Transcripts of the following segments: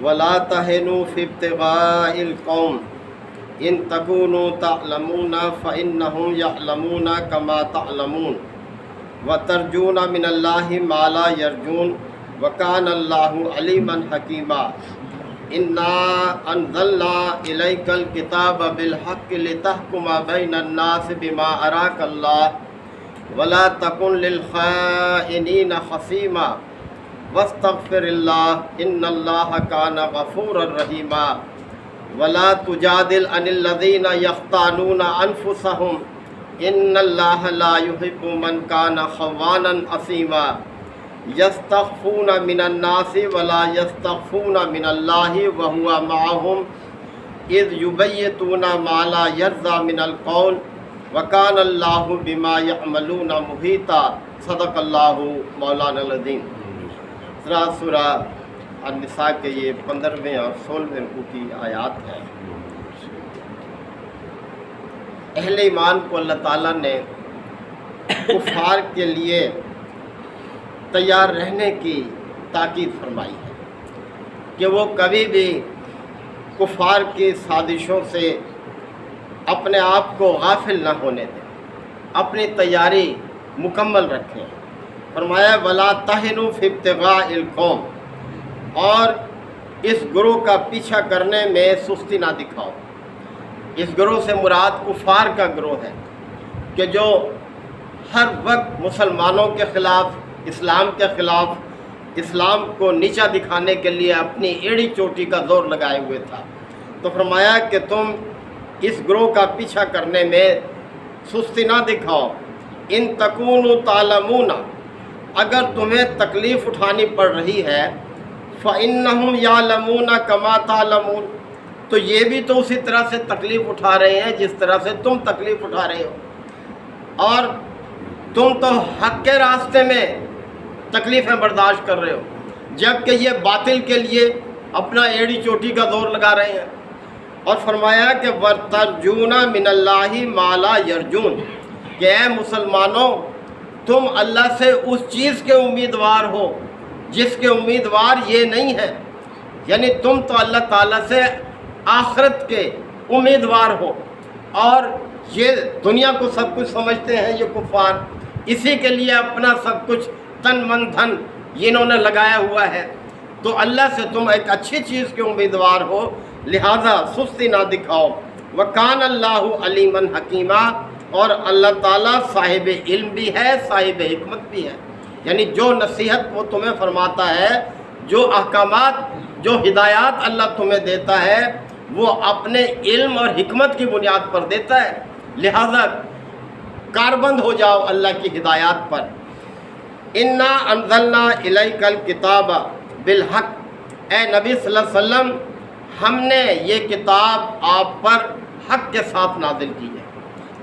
ولا تهنوا في ابتغاء القوم ان تكونوا تعلمون فإنهم يعلمون كما تعلمون وترجون من الله ما لا يرجون وكان الله عليما حكيما انا انزلنا اليك الكتاب بالحق لتحكم بين الناس بما اراك الله ولا تكن للخائنين خصيما واستغفر الله ان الله كان غفورا رحيما ولا تجادل عن الذين يختانون انفسهم ان الله لا يحب من كان خوانا اثيما يستخفون من الناس ولا يستخفون من الله وهو معهم اذ يبيتون ما لا يرضى من القول وكان الله بما يعملون محيطا صدق اللہ مولانا العظیم۔ سورہ النساء کے یہ 15ویں اور 16ویں رکوع کی آیات ہے۔ اہل ایمان کو اللہ تعالیٰ نے کفار کے لیے تیار رہنے کی تاکید فرمائی ہے کہ وہ کبھی بھی کفار کی سازشوں سے اپنے آپ کو غافل نہ ہونے دیں، اپنی تیاری مکمل رکھیں۔ فرمایا ولا تہنوا فی ابتغاء القوم، اور اس گروہ کا پیچھا کرنے میں سستی نہ دکھاؤ۔ اس گروہ سے مراد کفار کا گروہ ہے کہ جو ہر وقت مسلمانوں کے خلاف، اسلام کے خلاف، اسلام کو نیچا دکھانے کے لیے اپنی ایڑی چوٹی کا زور لگائے ہوئے تھا۔ تو فرمایا کہ تم اس گروہ کا پیچھا کرنے میں سستی نہ دکھاؤ۔ ان تکونوا تعلمون، اگر تمہیں تکلیف اٹھانی پڑ رہی ہے، فإنہم یعلمون کما تعلمون، تو یہ بھی تو اسی طرح سے تکلیف اٹھا رہے ہیں جس طرح سے تم تکلیف اٹھا رہے ہو، اور تم تو حق کے راستے میں تکلیفیں برداشت کر رہے ہو، جبکہ یہ باطل کے لیے اپنا ایڑی چوٹی کا زور لگا رہے ہیں۔ اور فرمایا کہ وَتَرْجُونَ مِنَ اللَّهِ مَا لَا يَرْجُونَ، کہ اے مسلمانوں تم اللہ سے اس چیز کے امیدوار ہو جس کے امیدوار یہ نہیں ہے، یعنی تم تو اللہ تعالیٰ سے آخرت کے امیدوار ہو، اور یہ دنیا کو سب کچھ سمجھتے ہیں یہ کفار، اسی کے لیے اپنا سب کچھ تن من دھن انہوں نے لگایا ہوا ہے۔ تو اللہ سے تم ایک اچھی چیز کے امیدوار ہو، لہذا سستی نہ دکھاؤ۔ وَكَانَ اللَّهُ عَلِيمًا حَكِيمًا، اور اللہ تعالیٰ صاحب علم بھی ہے، صاحب حکمت بھی ہے، یعنی جو نصیحت وہ تمہیں فرماتا ہے، جو احکامات، جو ہدایات اللہ تمہیں دیتا ہے، وہ اپنے علم اور حکمت کی بنیاد پر دیتا ہے، لہذا کاربند ہو جاؤ اللہ کی ہدایات پر۔ انا انزلنا الیک الکتاب بالحق، اے نبی صلی اللہ علیہ وسلم ہم نے یہ کتاب آپ پر حق کے ساتھ نازل کی ہے،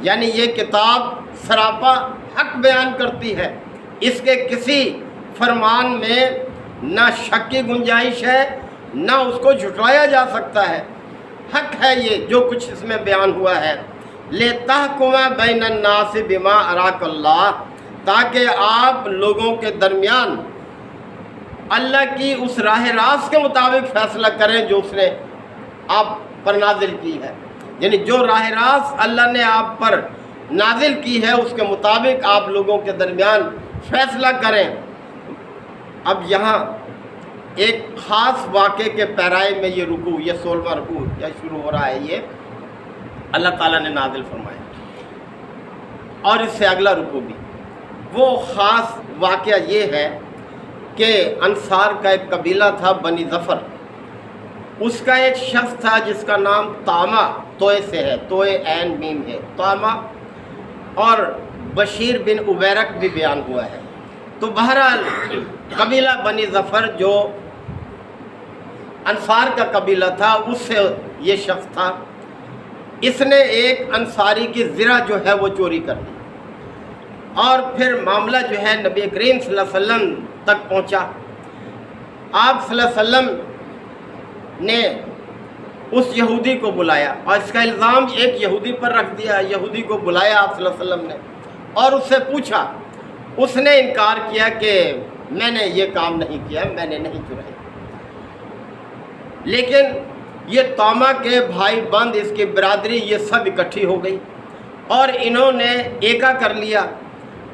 یعنی یہ کتاب سراپا حق بیان کرتی ہے، اس کے کسی فرمان میں نہ شک کی گنجائش ہے، نہ اس کو جھٹلایا جا سکتا ہے، حق ہے یہ جو کچھ اس میں بیان ہوا ہے۔ لِتَحْكُمَ بَيْنَ النَّاسِ بِمَا أَرَاكَ اللَّهُ، تاکہ آپ لوگوں کے درمیان اللہ کی اس راہ راست کے مطابق فیصلہ کریں جو اس نے آپ پر نازل کی ہے، یعنی جو راہ راست اللہ نے آپ پر نازل کی ہے اس کے مطابق آپ لوگوں کے درمیان فیصلہ کریں۔ اب یہاں ایک خاص واقعے کے پیرائے میں یہ رکوع، یہ 16واں رکوع کیا شروع ہو رہا ہے، یہ اللہ تعالیٰ نے نازل فرمایا، اور اس سے اگلا رکوع بھی۔ وہ خاص واقعہ یہ ہے کہ انصار کا ایک قبیلہ تھا بنی ظفر، اس کا ایک شخص تھا جس کا نام طامہ، توئے سے ہے، توئے عین میم ہے، طامہ، اور بشیر بن عبیرک بھی بیان ہوا ہے۔ تو بہرحال قبیلہ بنی ظفر جو انصار کا قبیلہ تھا اس سے یہ شخص تھا، اس نے ایک انصاری کی زرہ جو ہے وہ چوری کر لی، اور پھر معاملہ جو ہے نبی کریم صلی اللہ علیہ وسلم تک پہنچا۔ آپ صلی اللہ علیہ وسلم نے اس یہودی کو بلایا، اور اس کا الزام ایک یہودی پر رکھ دیا، یہودی کو بلایا آپ صلی اللہ علیہ وسلم نے، اور اس سے پوچھا، اس نے انکار کیا کہ میں نے یہ کام نہیں کیا، میں نے نہیں چرائی۔ لیکن یہ طامہ کے بھائی بند، اس کی برادری، یہ سب اکٹھی ہو گئی اور انہوں نے ایکا کر لیا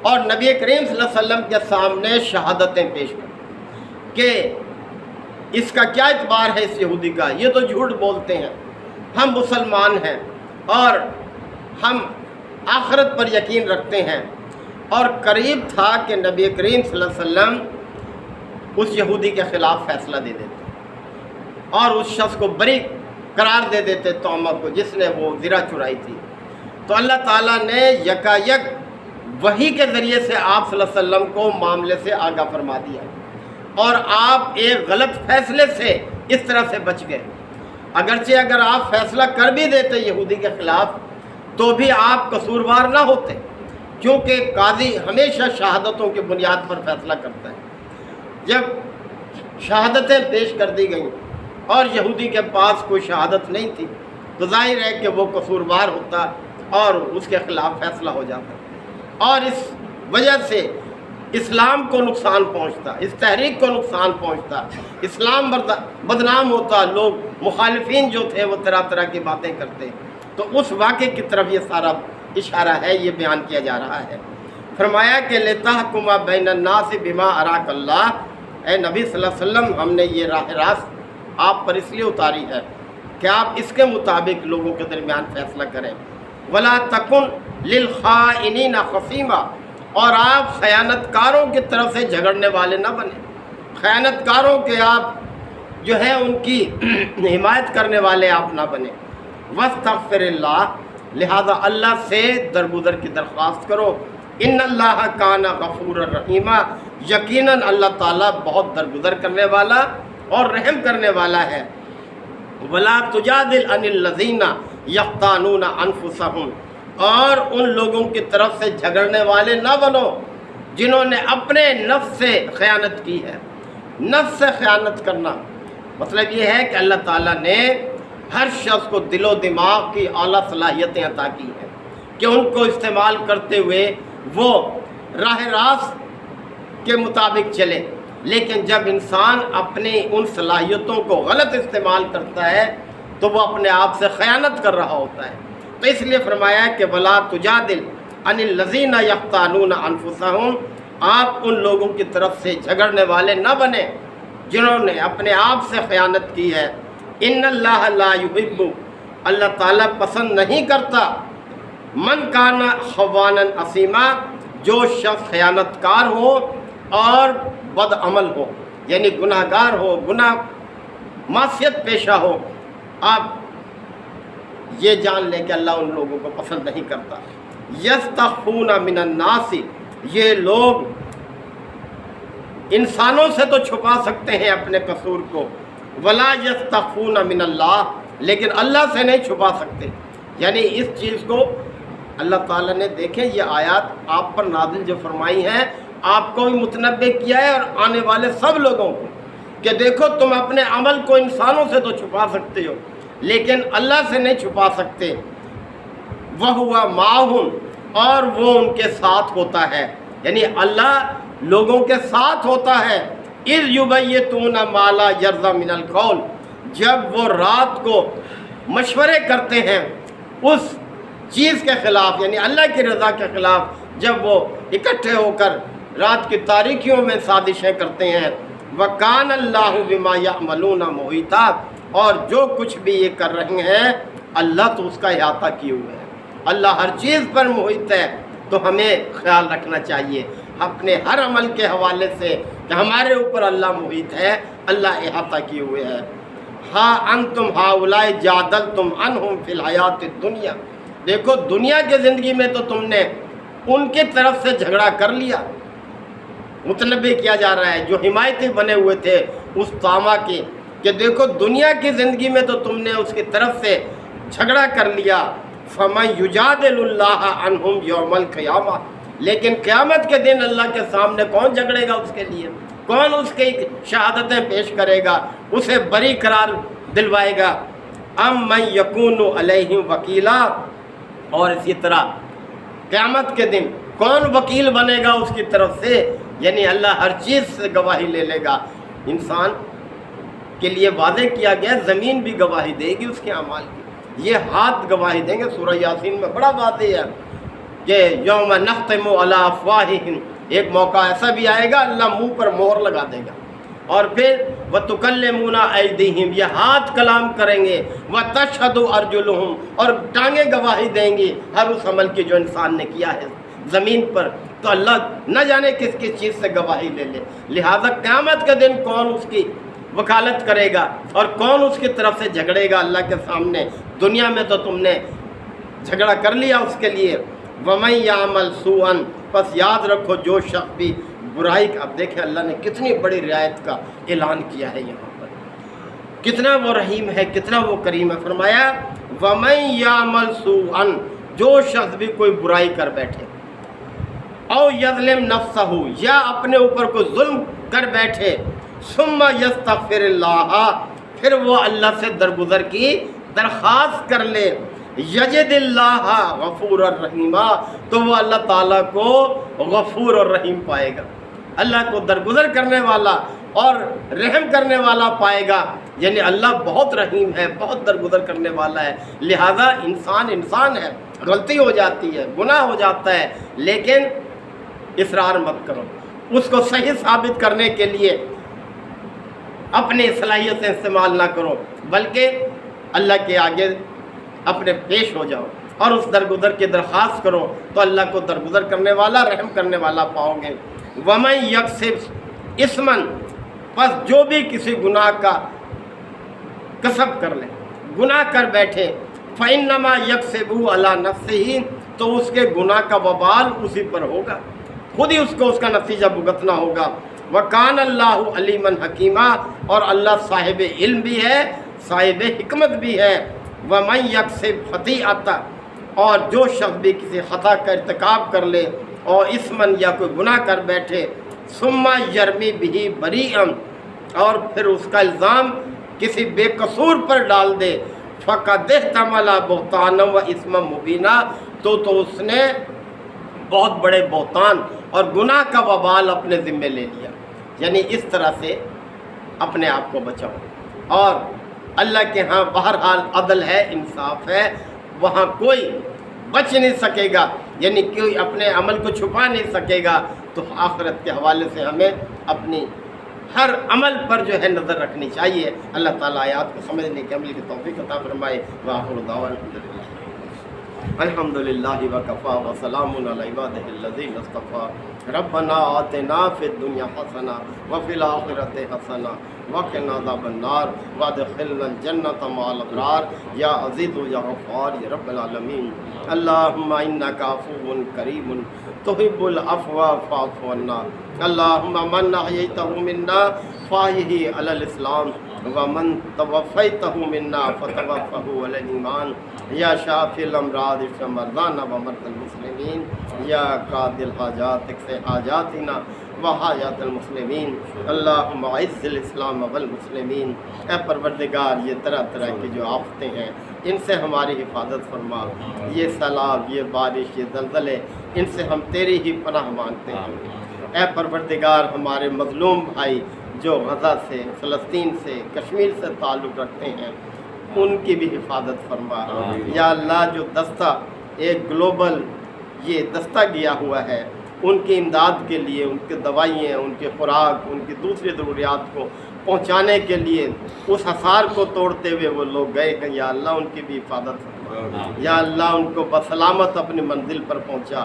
اور نبی کریم صلی اللہ علیہ وسلم کے سامنے شہادتیں پیش کر کہ اس کا کیا اعتبار ہے اس یہودی کا، یہ تو جھوٹ بولتے ہیں، ہم مسلمان ہیں اور ہم آخرت پر یقین رکھتے ہیں۔ اور قریب تھا کہ نبی کریم صلی اللہ علیہ وسلم اس یہودی کے خلاف فیصلہ دے دیتے اور اس شخص کو بری قرار دے دیتے، طامہ کو، جس نے وہ زرہ چرائی تھی۔ تو اللہ تعالیٰ نے یکایک وحی کے ذریعے سے آپ صلی اللہ علیہ وسلم کو معاملے سے آگاہ فرما دیا اور آپ ایک غلط فیصلے سے اس طرح سے بچ گئے۔ اگرچہ اگر آپ فیصلہ کر بھی دیتے یہودی کے خلاف تو بھی آپ قصوروار نہ ہوتے، کیونکہ قاضی ہمیشہ شہادتوں کی بنیاد پر فیصلہ کرتا ہے۔ جب شہادتیں پیش کر دی گئیں اور یہودی کے پاس کوئی شہادت نہیں تھی تو ظاہر ہے کہ وہ قصوروار ہوتا اور اس کے خلاف فیصلہ ہو جاتا، اور اس وجہ سے اسلام کو نقصان پہنچتا، اس تحریک کو نقصان پہنچتا، اسلام بدنام ہوتا، لوگ مخالفین جو تھے وہ طرح طرح کی باتیں کرتے۔ تو اس واقعے کی طرف یہ سارا اشارہ ہے، یہ بیان کیا جا رہا ہے۔ فرمایا کہ لِتَحْكُمَ بَيْنَ النَّاسِ بِمَا أَرَاكَ اللَّهُ، اے نبی صلی اللہ علیہ وسلم، ہم نے یہ راہ راست آپ پر اس لیے اتاری ہے کہ آپ اس کے مطابق لوگوں کے درمیان فیصلہ کریں۔ وَلَا تَكُنْ لِلْخَائِنِينَ خَصِيمًا، اور آپ خیانت کاروں کی طرف سے جھگڑنے والے نہ بنیں، خیانت کاروں کے آپ جو ہے ان کی حمایت کرنے والے آپ نہ بنیں۔ وَاسْتَغْفِرِ اللَّهَ، لہذا اللہ سے درگزر کی درخواست کرو۔ ان اللہ کان غفور الرحیمہ، یقیناً اللہ تعالیٰ بہت درگزر کرنے والا اور رحم کرنے والا ہے۔ ولا تجادل عن الذین یختانون انفسہم، اور ان لوگوں کی طرف سے جھگڑنے والے نہ بنو جنہوں نے اپنے نفس سے خیانت کی ہے۔ نفس سے خیانت کرنا مطلب یہ ہے کہ اللہ تعالیٰ نے ہر شخص کو دل و دماغ کی اعلیٰ صلاحیتیں عطا کی ہیں کہ ان کو استعمال کرتے ہوئے وہ راہ راست کے مطابق چلے، لیکن جب انسان اپنی ان صلاحیتوں کو غلط استعمال کرتا ہے تو وہ اپنے آپ سے خیانت کر رہا ہوتا ہے۔ تو اس لیے فرمایا کہ ولا تجادل عن الذین یختانون انفسہم، آپ ان لوگوں کی طرف سے جھگڑنے والے نہ بنیں جنہوں نے اپنے آپ سے خیانت کی ہے۔ ان اللہ لا یحب، اللہ تعالیٰ پسند نہیں کرتا من کان خوانا اثیما، جو شخص خیانت کار ہو اور بد عمل ہو، یعنی گناہ گار ہو، گناہ معصیت پیشہ ہو۔ آپ یہ جان لیں کہ اللہ ان لوگوں کو پسند نہیں کرتا۔ یستخفون من الناس، یہ لوگ انسانوں سے تو چھپا سکتے ہیں اپنے قصور کو، ولا یستخفون من اللہ، لیکن اللہ سے نہیں چھپا سکتے۔ یعنی اس چیز کو اللہ تعالیٰ نے، دیکھیں یہ آیات آپ پر نازل جو فرمائی ہیں، آپ کو بھی متنبہ کیا ہے اور آنے والے سب لوگوں کو، کہ دیکھو تم اپنے عمل کو انسانوں سے تو چھپا سکتے ہو لیکن اللہ سے نہیں چھپا سکتے۔ وَهُوَ مَعَهُمْ، اور وہ ان کے ساتھ ہوتا ہے، یعنی اللہ لوگوں کے ساتھ ہوتا ہے۔ اِذْ يُبَيِّتُونَ مَا لَا يَرْضَى مِنَ الْقَوْلِ، جب وہ رات کو مشورے کرتے ہیں اس چیز کے خلاف، یعنی اللہ کی رضا کے خلاف، جب وہ اکٹھے ہو کر رات کی تاریکیوں میں سازشیں کرتے ہیں۔ وَكَانَ اللَّهُ بِمَا يَعْمَلُونَ مُحِيطًا، اور جو کچھ بھی یہ کر رہے ہیں اللہ تو اس کا احاطہ کیے ہوئے ہے، اللہ ہر چیز پر محیط ہے۔ تو ہمیں خیال رکھنا چاہیے اپنے ہر عمل کے حوالے سے کہ ہمارے اوپر اللہ محیط ہے، اللہ احاطہ کیے ہوئے ہے۔ ہاں انتم ہؤلاء جادلتم عنہم فی الحیات الدنیا، دیکھو دنیا کی زندگی میں تو تم نے ان کی طرف سے جھگڑا کر لیا۔ متنبہ کیا جا رہا ہے جو حمایتی بنے ہوئے تھے اس طامہ کے، کہ دیکھو دنیا کی زندگی میں تو تم نے اس کی طرف سے جھگڑا کر لیا۔ فَمَن يُجَادِلُ اللَّهَ عَنْهُمْ يَوْمَ الْقِيَامَةِ، لیکن قیامت کے دن اللہ کے سامنے کون جھگڑے گا اس کے لیے؟ کون اس کی شہادتیں پیش کرے گا، اسے بری قرار دلوائے گا؟ ام من یکون علیہم وکیلا، اور اسی طرح قیامت کے دن کون وکیل بنے گا اس کی طرف سے، یعنی اللہ ہر چیز سے گواہی لے لے گا۔ انسان کے لیے واضح کیا گیا، زمین بھی گواہی دے گی اس کے اعمال کی، یہ ہاتھ گواہی دیں گے۔ سورہ یاسین میں بڑا واضح ہے کہ یوم نختم علی افواہہم، ایک موقع ایسا بھی آئے گا اللہ منہ پر مہر لگا دے گا، اور پھر وَتُكَلِّمُونَ أَيْدِيهِمْ، یہ ہاتھ کلام کریں گے، وَتَشْهَدُ أَرْجُلُهُمْ، اور ٹانگیں گواہی دیں گی ہر اس عمل کی جو انسان نے کیا ہے زمین پر۔ تو اللہ نہ جانے کس کس چیز سے گواہی لے لے، لہذا قیامت کے دن کون اس کی وکالت کرے گا اور کون اس کی طرف سے جھگڑے گا اللہ کے سامنے؟ دنیا میں تو تم نے جھگڑا کر لیا اس کے لیے۔ وَمَن يَعْمَلْ سُوءًا، پس یاد رکھو جو شخص بھی برائی کا، اب دیکھیں اللہ نے کتنی بڑی رعایت کا اعلان کیا ہے یہاں پر، کتنا وہ رحیم ہے، کتنا وہ کریم ہے۔ فرمایا وَمَن يَعْمَلْ سُوءًا، جو شخص بھی کوئی برائی کر بیٹھے، او یظلم نفسہ، یا اپنے اوپر کوئی ظلم کر بیٹھے، ثم یستغفر اللہ، پھر وہ اللہ سے درگزر کی درخواست کر لے، یجد اللہ غفور الرحیم، تو وہ اللہ تعالیٰ کو غفور اور رحیم پائے گا، اللہ کو درگزر کرنے والا اور رحم کرنے والا پائے گا، یعنی اللہ بہت رحیم ہے، بہت درگزر کرنے والا ہے۔ لہذا انسان ہے، غلطی ہو جاتی ہے، گناہ ہو جاتا ہے، لیکن اصرار مت کرو، اس کو صحیح ثابت کرنے کے لیے اپنی صلاحیت سے استعمال نہ کرو، بلکہ اللہ کے آگے اپنے پیش ہو جاؤ اور اس درگزر کی درخواست کرو، تو اللہ کو درگزر کرنے والا، رحم کرنے والا پاؤ گے۔ وَمَن يَكْسِبْ اِثْمًا، پس جو بھی کسی گناہ کا کسب کر لے، گناہ کر بیٹھے، فَإِنَّمَا يَكْسِبُهُ عَلَى نَفْسِهِ، تو اس کے گناہ کا وبال اسی پر ہوگا، خود ہی اس کو اس کا نتیجہ بھگتنا ہوگا۔ وَكَانَ اللَّهُ عَلِيمًا حَكِيمًا، اور اللہ صاحب علم بھی ہے، صاحب حکمت بھی ہے۔ وَمَن يَكْسِبْ خَطِيئَةً، اور جو شخص بھی کسی خطا کا ارتکاب کر لے، اور اِثْمًا، یا کوئی گناہ کر بیٹھے، ثُمَّ يَرْمِي بِهِ بَرِيئًا، اور پھر اس کا الزام کسی بے قصور پر ڈال دے، فَقَدِ احْتَمَلَ بُهْتَانًا وَإِثْمًا مُبِينًا، تو اس نے بہت بڑے بہتان اور گناہ کا وبال اپنے ذمے لے لیا۔ یعنی اس طرح سے اپنے آپ کو بچاؤ، اور اللہ کے ہاں بہرحال عدل ہے، انصاف ہے، وہاں کوئی بچ نہیں سکے گا، یعنی کوئی اپنے عمل کو چھپا نہیں سکے گا۔ تو آخرت کے حوالے سے ہمیں اپنی ہر عمل پر جو ہے نظر رکھنی چاہیے۔ اللہ تعالیٰ آیات کو سمجھنے کے عمل کی توفیق عطا فرمائے۔ وآخر دعوانا الحمد للہ وکفا وسلام علی عبادہ الذین اصطفی۔ ربنا آتنا فی الدنیا حسنہ وفی الآخرۃ حسنہ وقنا عذاب النار وادخلنا الجنۃ مع الابرار، یا عزیز یا غفار یا رب العالمین۔ اللہم انک عفو کریم تحب العفو فاعف عنا، اللہم من احییتہ منا فاحیہ علی الاسلام، ومن توفیتہ منا فتوفہ علی الایمان، یا شافی الامراض اشف مرضانا ومرضى المسلمین، یا قاضی الحاجات اقض حاجاتنا وحاجات المسلمین، اللہم اعز الاسلام والمسلمین۔ اے پروردگار، یہ طرح طرح کی جو آفتیں ہیں ان سے ہماری حفاظت فرما، یہ سیلاب، یہ بارش، یہ زلزلے، ان سے ہم تیری ہی پناہ مانگتے ہیں۔ اے پروردگار، ہمارے مظلوم بھائی جو غزہ سے، فلسطین سے، کشمیر سے تعلق رکھتے ہیں، ان کی بھی حفاظت فرما۔ یا اللہ، جو دستہ ایک گلوبل یہ دستہ گیا ہوا ہے، ان کی امداد کے لیے، ان کی دوائیں، ان کی خوراک، ان کی دوسری ضروریات کو پہنچانے کے لیے اس حصار کو توڑتے ہوئے وہ لوگ گئے ہیں، یا اللہ ان کی بھی حفاظت فرما۔ یا اللہ ان کو بسلامت اپنی منزل پر پہنچا،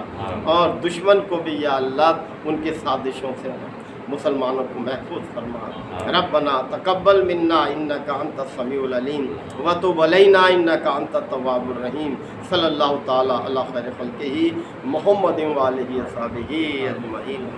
اور دشمن کو بھی یا اللہ ان کی سازشوں سے مسلمانوں کو محفوظ فرما۔ ربنا تقبل منا انک انت السمیع العلیم وتب علینا انک انت التواب الرحیم۔ صلی اللہ تعالی علی خیر خلقہ محمد و آلہ و صحبہ اجمعین۔